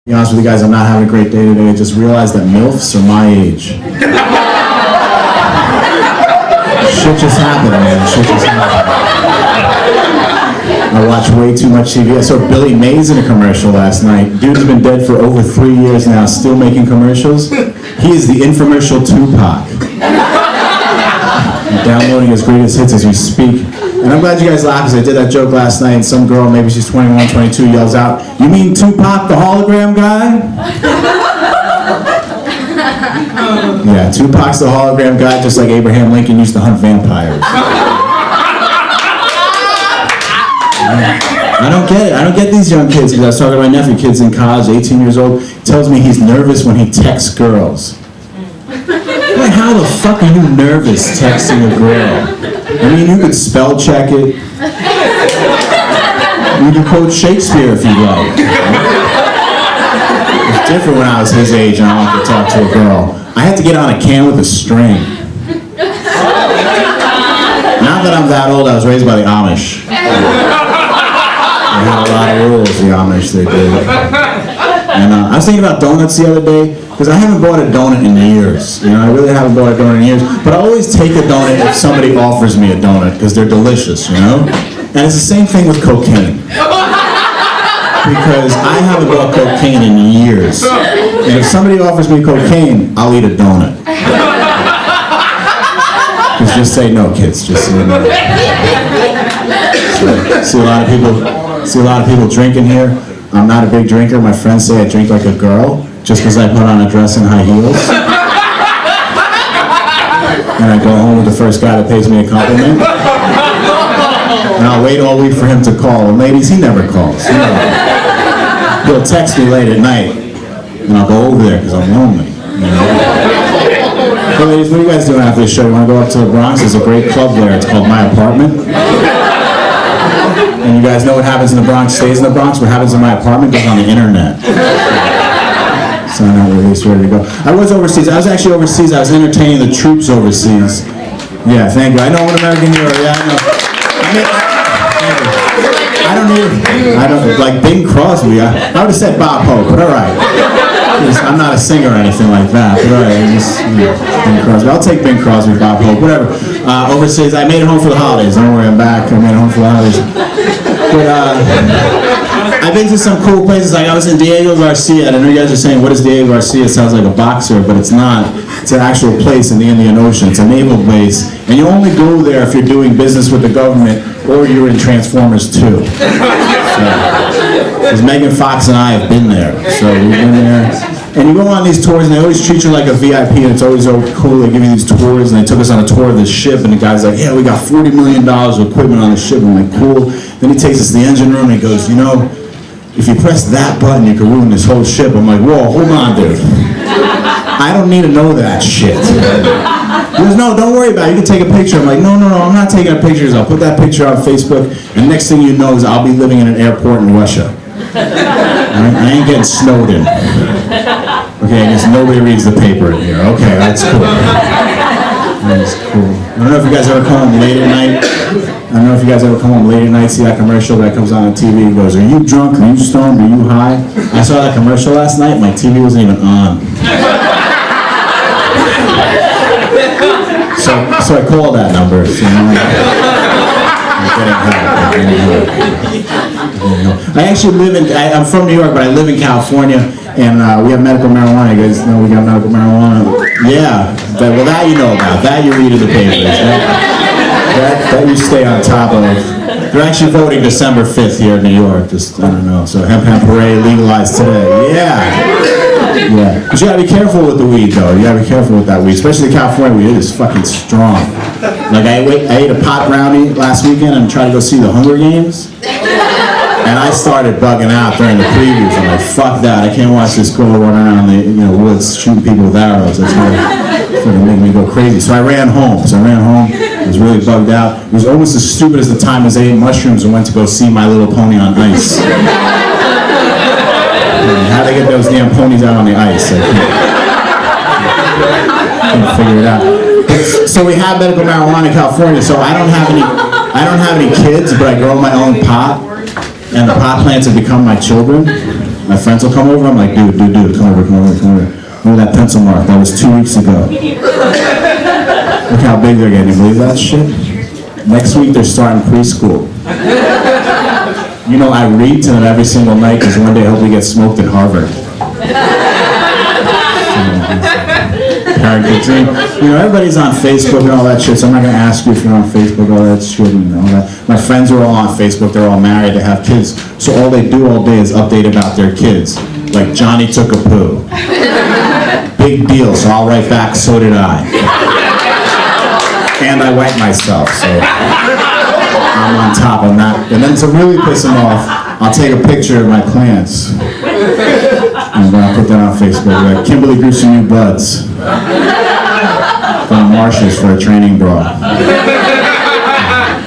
be honest with you guys, I'm not having a great day today. I just realized that MILFs are my age. Shit just happened, man. Shit just happened. I watch way too much TV. I saw Billy Mays in a commercial last night. Dude's been dead for over 3 years now, still making commercials. He is the infomercial Tupac. I'm downloading his greatest hits as we speak. And I'm glad you guys laughed, because I did that joke last night, and some girl, maybe she's 21, 22, yells out, "You mean Tupac, the hologram guy?" Yeah, Tupac's the hologram guy, just like Abraham Lincoln used to hunt vampires. I don't get it. I don't get these young kids, because I was talking to my nephew, kids in college, 18 years old, tells me he's nervous when he texts girls. Like, how the fuck are you nervous texting a girl? I mean, you could spell check it. You could quote Shakespeare if you like. It's different when I was his age and I wanted to talk to a girl. I had to get on a can with a string. Not that I'm that old, I was raised by the Amish. They had a lot of rules, the Amish, they did. And I was thinking about donuts the other day, because I haven't bought a donut in years. You know, I really haven't bought a donut in years. But I always take a donut if somebody offers me a donut, because they're delicious, you know? And it's the same thing with cocaine. Because I haven't bought cocaine in years. And if somebody offers me cocaine, I'll eat a donut. Just say no, kids. Just say no. See a lot of people drinking here. I'm not a big drinker. My friends say I drink like a girl, just because I put on a dress and high heels. And I go home with the first guy that pays me a compliment. And I'll wait all week for him to call. And ladies, he never calls. He'll text me late at night, and I'll go over there because I'm lonely. You know? Hey ladies, what are you guys doing after the show? You want to go up to the Bronx? There's a great club there. It's called My Apartment. And you guys know what happens in the Bronx stays in the Bronx. What happens in my apartment goes on the internet. So I know where he's ready to go. I was overseas. I was actually overseas. I was entertaining the troops overseas. Yeah, thank you. I know what American hero. Yeah, I know. I don't like Bing Crosby. I would have said Bob Hope, but all right. I'm not a singer or anything like that. But all right, just, Bing Crosby. I'll take Bing Crosby, Bob Hope, whatever. Overseas, I made it home for the holidays. Don't worry, I'm back. I made it home for the holidays. But I've been to some cool places. Like I was in Diego Garcia. And I know you guys are saying, what is Diego Garcia? It sounds like a boxer, but it's not. It's an actual place in the Indian Ocean. It's a naval base. And you only go there if you're doing business with the government or you're in Transformers 2. Because Megan Fox and I have been there. So we've been there. And you go on these tours, and they always treat you like a VIP, and it's always so cool. They give you these tours, and they took us on a tour of this ship, and the guy's like, yeah, we got $40 million of equipment on the ship. I'm like, cool. Then he takes us to the engine room, and he goes, you know, if you press that button, you can ruin this whole ship. I'm like, whoa, hold on, dude. I don't need to know that shit. He goes, no, don't worry about it. You can take a picture. I'm like, no, I'm not taking a picture. I'll put that picture on Facebook, and next thing you know is I'll be living in an airport in Russia. I ain't getting snowed in. Okay, I guess nobody reads the paper in here. Okay, that's cool. That's cool. I don't know if you guys ever come home late at night. See that commercial that comes on TV. It goes, are you drunk? Are you stoned? Are you high? I saw that commercial last night. My TV wasn't even on. So I called that number. So I actually I'm from New York, but I live in California, and we have medical marijuana. You guys know we got medical marijuana? Yeah, well that you know about. That you read in the papers. That you stay on top of. They're actually voting December 5th here in New York. Just, I don't know. So hemp parade legalized today. Yeah. But you gotta be careful with the weed, though. You gotta be careful with that weed, especially the California weed. It is fucking strong. Like I ate a pot brownie last weekend and tried to go see the Hunger Games, and I started bugging out during the previews. I'm like, fuck that! I can't watch this girl run around the woods shooting people with arrows. That's gonna make me go crazy. So I ran home. I was really bugged out. It was almost as stupid as the time as I ate mushrooms and went to go see My Little Pony on ice. How to get those damn ponies out on the ice? I couldn't figure it out. So we have medical marijuana in California. So I don't have any kids, but I grow my own pot, and the pot plants have become my children. My friends will come over, I'm like, dude, come over. Look at that pencil mark, that was 2 weeks ago. Look how big they're getting, you believe that shit? Next week they're starting preschool. You know, I read to them every single night because one day I hope we get smoked at Harvard. You know, everybody's on Facebook and all that shit, so I'm not going to ask you if you're on Facebook, all that shit and all that. My friends are all on Facebook, they're all married, they have kids, so all they do all day is update about their kids. Like, Johnny took a poo. Big deal, so I'll write back, so did I. And I wet myself, so I'm on top of that. And then to really piss them off, I'll take a picture of my plants. And I'll put that on Facebook. Like, Kimberly grew some new buds from Marshalls for a training bra.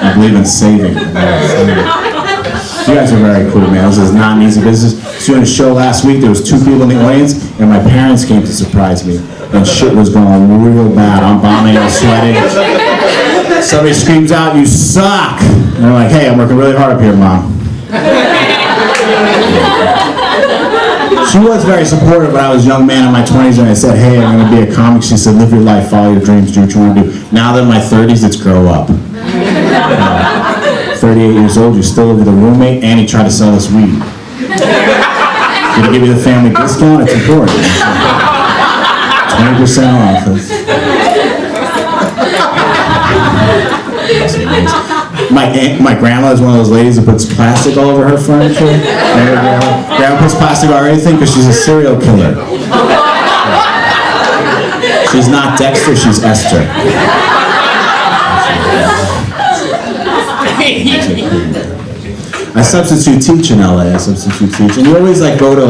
I believe in saving. You guys are very cool, man. This is not an easy business. I was doing a show last week. There was 2 people in the audience, and my parents came to surprise me. And shit was going real bad. I'm bombing, I'm sweating. Somebody screams out, "You suck!" And I'm like, "Hey, I'm working really hard up here, Mom." She was very supportive when I was a young man in my 20s, and I said, "Hey, I'm going to be a comic." She said, "Live your life, follow your dreams, do what you want to do." Now that I'm in my 30s, it's grow up. 38 years old, you still live with a roommate, and he tried to sell us weed. Did he give you the family discount? It's important. 20% off. My grandma is one of those ladies who puts plastic all over her furniture. Grandma puts plastic on everything because she's a serial killer. She's not Dexter, she's Esther. I substitute teach in LA, and you always like go to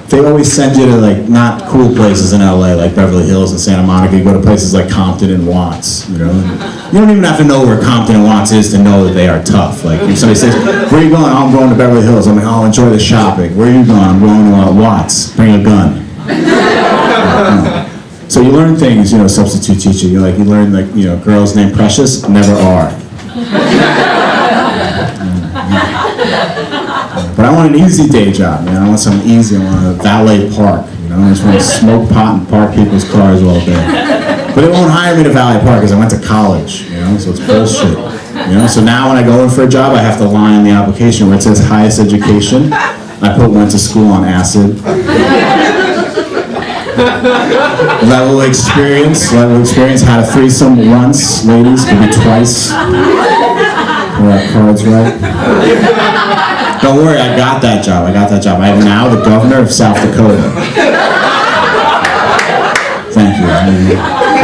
they always send you to not cool places in LA, like Beverly Hills and Santa Monica. You go to places like Compton and Watts, you know. You don't even have to know where Compton and Watts is to know that they are tough. Like if somebody says, "Where are you going?" "Oh, I'm going to Beverly Hills." I'm like, "Oh, enjoy the shopping." "Where are you going?" "I'm going to Watts." "Bring a gun." So you learn things, you know, substitute teaching. You learn girls named Precious never are. But I want an easy day job, man. I want something easy. I want a valet park, you know. I just want to smoke pot and park people's cars all day. But they won't hire me to valet park because I went to college, you know, so it's bullshit. You know, so now when I go in for a job, I have to line in the application where it says highest education. I put went to school on acid. Level of experience, had a threesome once, ladies, maybe twice. Pull that cards right. Don't worry, I got that job. I am now the governor of South Dakota. Thank you.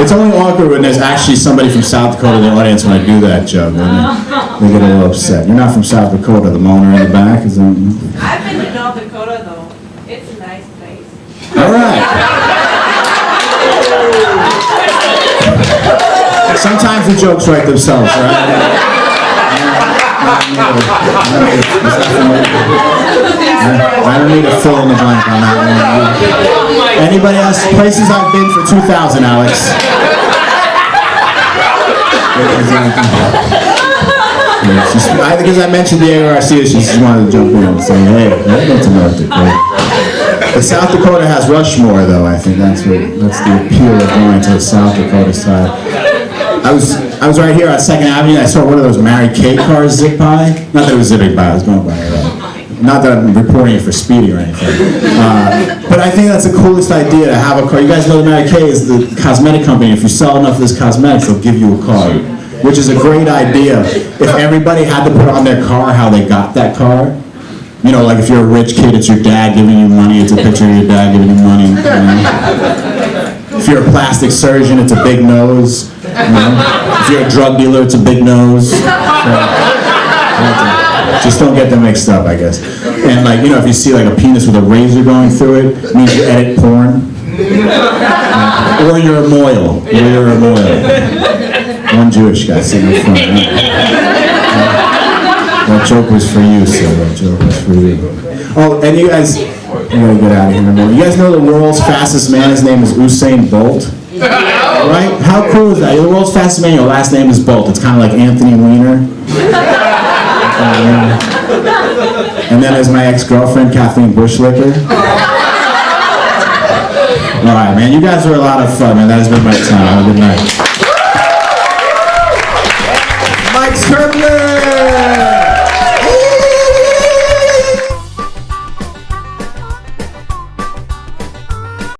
It's only awkward when there's actually somebody from South Dakota in the audience when I do that joke. They get a little upset. You're not from South Dakota, the moaner in the back? I've been to North Dakota, though. It's a nice place. All right. Sometimes the jokes write themselves, right? I don't need to fill in the blank on that one. Anybody else? Places I've been for 2,000, Alex. Because I mentioned the ARC, she just wanted to jump in and say, "Hey, I've been to North Dakota." The South Dakota has Rushmore, though. I think that's the appeal of going to the South Dakota side. I was right here on 2nd Avenue, and I saw one of those Mary Kay cars zip by. Not that it was zipping by, I was going by. Not that I'm reporting it for speeding or anything. But I think that's the coolest idea, to have a car. You guys know that Mary Kay is the cosmetic company. If you sell enough of this cosmetics, they'll give you a car, which is a great idea. If everybody had to put on their car how they got that car, you know, like if you're a rich kid, it's your dad giving you money. It's a picture of your dad giving you money. You know? If you're a plastic surgeon, it's a big nose. You know? If you're a drug dealer, it's a big nose. Just don't get them mixed up, I guess. And if you see a penis with a razor going through it means you edit porn. Or you're a moil. One Jewish guy sitting in front. That joke was for you, sir. That joke was for you. Oh, and you guys, I'm gonna get out of here in a moment. You guys know the world's fastest man? His name is Usain Bolt. Right? How cool is that? You're the world's fastest man. Your last name is Bolt. It's kind of like Anthony Weiner. And then there's my ex-girlfriend, Kathleen Bushlicker. All right, man, you guys are a lot of fun, man. That has been my time. Have a good night.